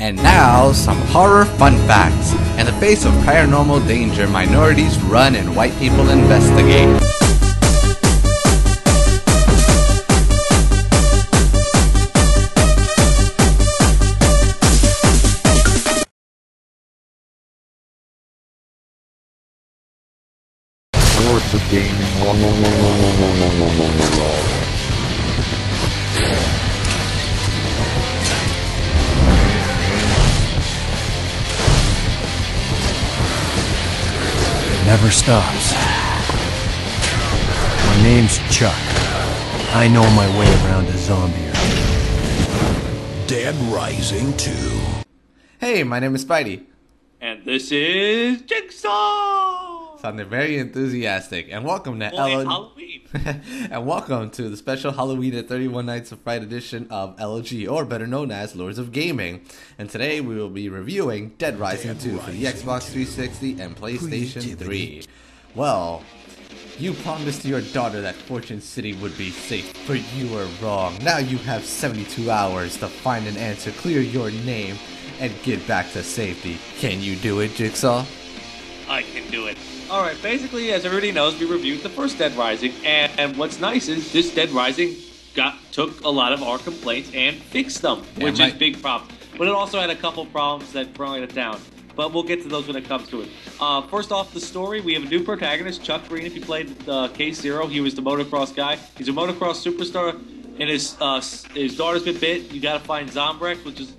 And now, some horror fun facts. In the face of paranormal danger, minorities run and white people investigate. Source of gaming. Never stops. My name's Chuck. I know my way around a zombie. Dead Rising 2. Hey, my name is Spidey. And this is Jigsaw! Sounded very enthusiastic. And welcome to Well, Halloween. And welcome to the special Halloween at 31 Nights of Fright edition of L.O.G, or better known as Lords of Gaming. And today we will be reviewing Dead Rising 2 for the Xbox 360 and PlayStation 3. Well, you promised your daughter that Fortune City would be safe, but you were wrong. Now you have 72 hours to find an answer, clear your name, and get back to safety. Can you do it, Jigsaw? I can do it. Alright, basically, as everybody knows, we reviewed the first Dead Rising, and what's nice is this Dead Rising took a lot of our complaints and fixed them, which is big problem. But it also had a couple problems that brought it down. But we'll get to those when it comes to it. First off, the story, we have a new protagonist, Chuck Green. If you played Case Zero, he was the motocross guy. He's a motocross superstar, and his daughter's been bit. You gotta find Zombrex, which is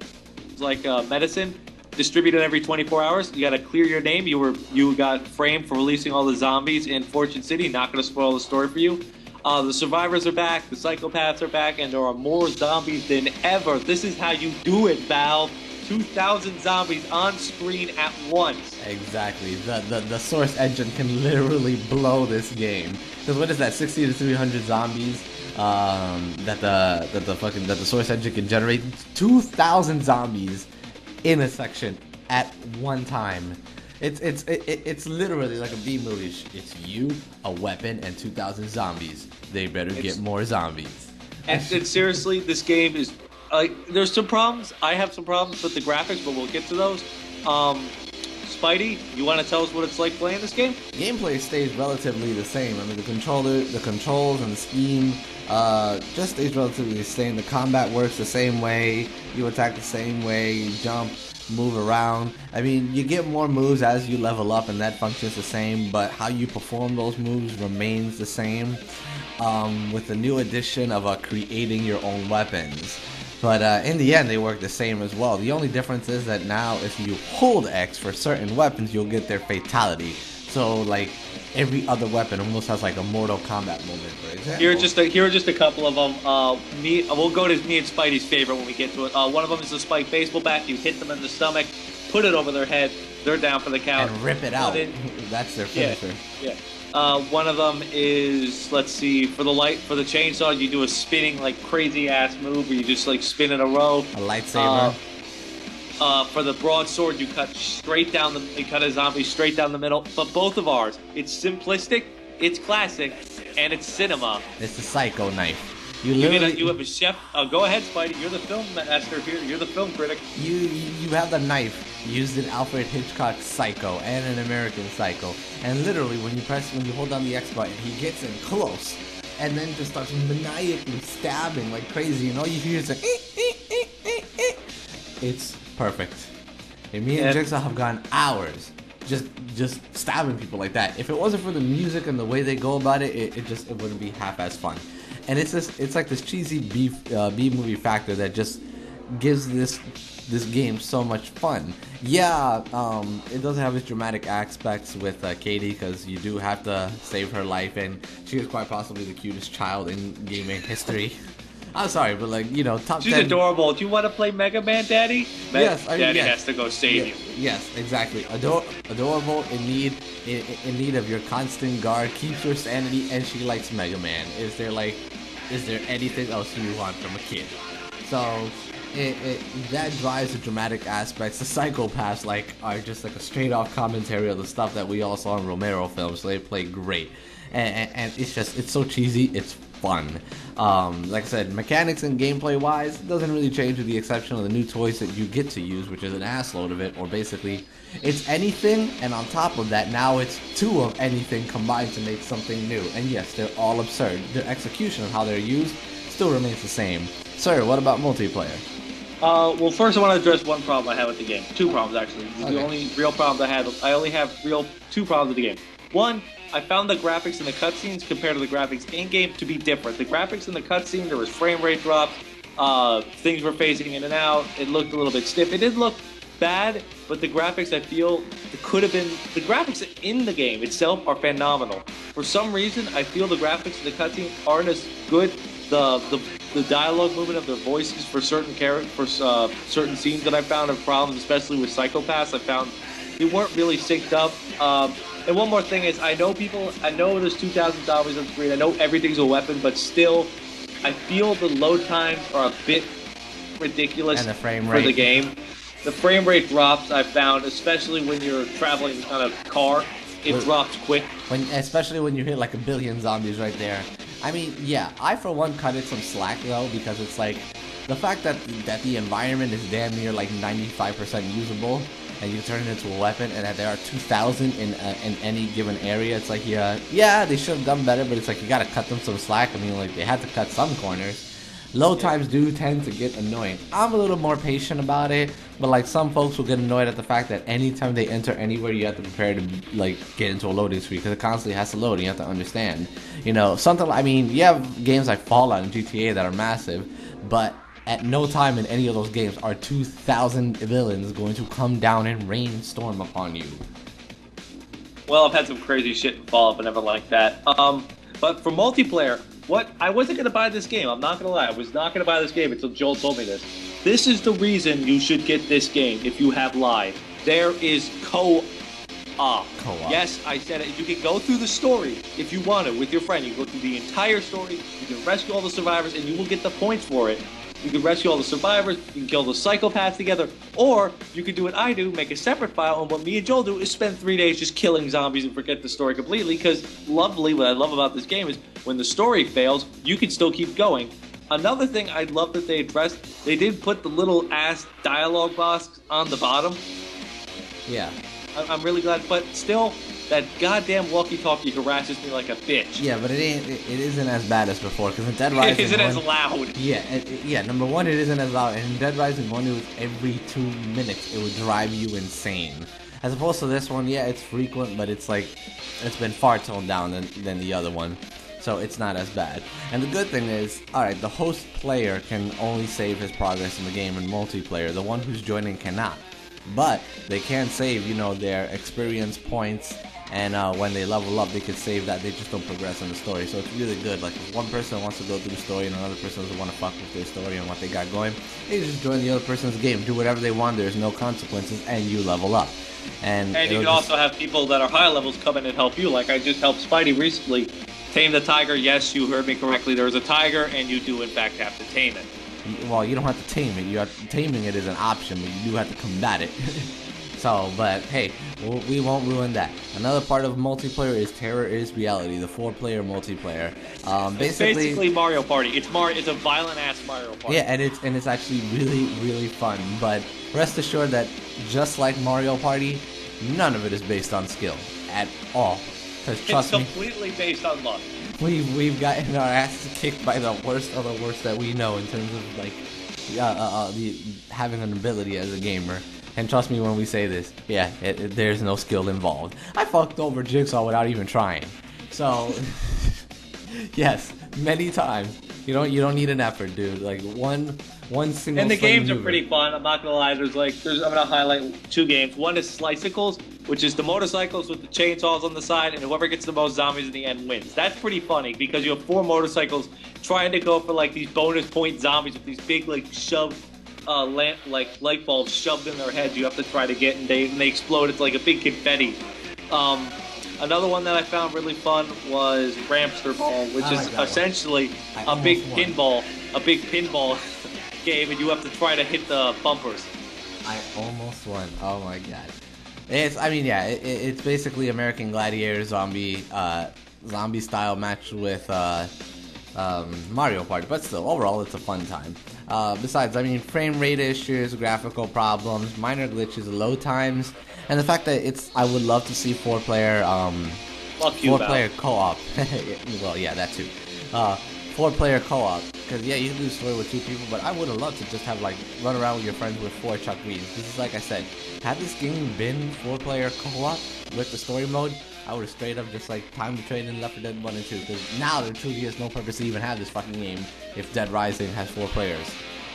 like medicine, distributed every 24 hours. You gotta clear your name. You got framed for releasing all the zombies in Fortune City. Not gonna spoil the story for you. The survivors are back, the psychopaths are back, and there are more zombies than ever. This is how you do it, Valve. 2,000 zombies on screen at once. Exactly. The source engine can literally blow this game. Because what is that? 60 to 300 zombies that the source engine can generate. 2,000 zombies in a section at one time. It's literally like a B movie. It's you, a weapon, and 2,000 zombies. They better get more zombies. And seriously, this game is there's some problems. I have some problems with the graphics, but we'll get to those. Spidey, you want to tell us what it's like playing this game? Gameplay stays relatively the same. I mean, the controls and the scheme just stays relatively the same. The combat works the same way. You attack the same way. You jump, move around. I mean, you get more moves as you level up, and that functions the same. But how you perform those moves remains the same. With the new addition of creating your own weapons. But in the end, they work the same as well. The only difference is that now if you hold X for certain weapons, you'll get their fatality. So, like, every other weapon almost has like a Mortal Kombat moment, for example. Here are just a couple of them. We'll go to me and Spidey's favorite when we get to it. One of them is a spiked baseball bat. You hit them in the stomach, put it over their head, they're down for the count. And rip it out. That's their finisher. Yeah. One of them is, let's see, for the chainsaw, you do a spinning, like, crazy-ass move where you just, like, spin in a row. A lightsaber. For the broadsword, you cut a zombie straight down the middle. But both of ours, it's simplistic, it's classic, and it's cinema. It's the psycho knife. You have a chef. Go ahead, Spidey. You're the film master here. You're the film critic. You have the knife used in Alfred Hitchcock's Psycho and an American Psycho. And literally, when you hold down the X button, he gets in close, and then just starts maniacally stabbing like crazy. And all you hear is like, It's perfect. And me and Jigsaw have gone hours just stabbing people like that. If it wasn't for the music and the way they go about it, it wouldn't be half as fun. And it's like this cheesy B movie factor that just gives this game so much fun. Yeah, it doesn't have its dramatic aspects with Katie, because you do have to save her life, and she is quite possibly the cutest child in gaming history. I'm sorry, but like, top 10. She's adorable. Do you want to play Mega Man, Daddy? Yes, Daddy has to go save you. Yes, exactly. Adorable, in need of your constant guard, keeps your sanity, and she likes Mega Man. Is there anything else you want from a kid? So that drives the dramatic aspects. The psychopaths are just like a straight off commentary of the stuff that we all saw in Romero films. So they play great, and it's so cheesy. It's fun. Like I said, mechanics and gameplay wise doesn't really change with the exception of the new toys that you get to use, which is an assload of it, or basically it's anything, and on top of that, now it's 2 of anything combined to make something new. And yes, they're all absurd. Their execution of how they're used still remains the same. Sir, what about multiplayer? Well, first I want to address one problem I have with the game. 2 problems, actually. Okay. The only real problems I have. I only have 2 problems with the game. One, I found the graphics in the cutscenes compared to the graphics in-game to be different. The graphics in the cutscene, there was frame rate drops, things were phasing in and out, it looked a little bit stiff. It didn't look bad, but the graphics, I feel, it could have been... The graphics in the game itself are phenomenal. For some reason, I feel the graphics in the cutscene aren't as good. The dialogue movement of the voices for certain certain scenes that I found have problems, especially with psychopaths. I found they weren't really synced up. And one more thing is, I know there's 2,000 zombies on screen. I know everything's a weapon, but still, I feel the load times are a bit ridiculous and the frame rate for the game. The frame rate drops, I found, especially when you're traveling on a car. It drops quick. Especially when you hit like a billion zombies right there. I mean, yeah, I for one cut it some slack though, because it's like the fact that the environment is damn near like 95% usable, and you turn it into a weapon, and that there are 2,000 in any given area. It's like, yeah, they should have done better, but it's like you gotta cut them some slack. I mean, like they had to cut some corners. Load times do tend to get annoying. I'm a little more patient about it, but like some folks will get annoyed at the fact that anytime they enter anywhere, you have to prepare to like get into a loading screen because it constantly has to load. And you have to understand, something. I mean, you have games like Fallout and GTA that are massive, but at no time in any of those games are 2,000 villains going to come down and rainstorm upon you. Well, I've had some crazy shit in Fallout, but never like that. But for multiplayer, I wasn't going to buy this game. I'm not going to lie. I was not going to buy this game until Joel told me this. This is the reason you should get this game if you have live. There is co-op. Co-op. Yes, I said it. You can go through the story if you want to with your friend. You can go through the entire story. You can rescue all the survivors, and you will get the points for it. You can rescue all the survivors, you can kill the psychopaths together, or you could do what I do, make a separate file, and what me and Joel do is spend 3 days just killing zombies and forget the story completely, because what I love about this game is when the story fails, you can still keep going. Another thing I love that they addressed, they did put the little ass dialogue box on the bottom. Yeah. I'm really glad, but still, that goddamn walkie-talkie harasses me like a bitch. Yeah, but it isn't as bad as before, because in Dead Rising It isn't as loud. Yeah, number one, it isn't as loud, and in Dead Rising 1, it was every 2 minutes, it would drive you insane. As opposed to this one, yeah, it's frequent, but it's like, it's been far toned down than the other one, so it's not as bad. And the good thing is, alright, the host player can only save his progress in the game in multiplayer, the one who's joining cannot. But they can save, their experience points, and when they level up, they can save that. They just don't progress in the story. So it's really good. Like, if one person wants to go through the story and another person doesn't want to fuck with their story and what they got going, they just join the other person's game, do whatever they want. There's no consequences, and you level up. And you can also have people that are high levels come in and help you. Like I just helped Spidey recently tame the tiger. Yes, you heard me correctly. There's a tiger, and you do in fact have to tame it. Well, you don't have to tame it. Taming it is an option, but you do have to combat it. So, but hey, we won't ruin that. Another part of multiplayer is Terror is Reality, the 4-player multiplayer. It's basically Mario Party. It's a violent ass Mario Party. Yeah, and it's actually really, really fun. But rest assured that just like Mario Party, none of it is based on skill at all. Because trust me, it's completely based on luck. We've gotten our asses kicked by the worst of the worst that we know in terms of like having an ability as a gamer. And trust me when we say this, yeah, there's no skill involved. I fucked over Jigsaw without even trying. So, yes, many times. You don't need an effort, dude. Like one single. And the games are pretty fun. I'm not gonna lie. I'm gonna highlight 2 games. One is Slicicles, which is the motorcycles with the chainsaws on the side, and whoever gets the most zombies in the end wins. That's pretty funny because you have 4 motorcycles trying to go for like these bonus point zombies with these big like shoved light bulbs shoved in their heads. You have to try to get, and they explode. It's like a big confetti. Another one that I found really fun was Ramster Ball, which is essentially a big pinball game, and you have to try to hit the bumpers. I almost won. Oh my god. It's basically American Gladiator zombie style match with Mario Party, but still, overall, it's a fun time. Besides, I mean, frame rate issues, graphical problems, minor glitches, load times, and the fact that I would love to see four-player co-op. Well, yeah, that too. Four-player co-op, because yeah, you can do the story with 2 people, but I would have loved to just have like run around with your friends with 4 Chuck Greens. This is like I said, had this game been 4-player co-op with the story mode, I would have straight up just like time to trade in Left 4 Dead 1 and 2, because now there truly is no purpose to even have this fucking game if Dead Rising has 4 players.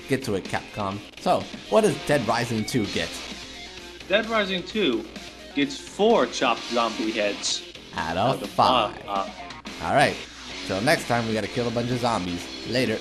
Get to it, Capcom. So, what does Dead Rising 2 get? Dead Rising 2 gets 4 chopped zombie heads. Out of 5. Alright, till next time we gotta kill a bunch of zombies. Later.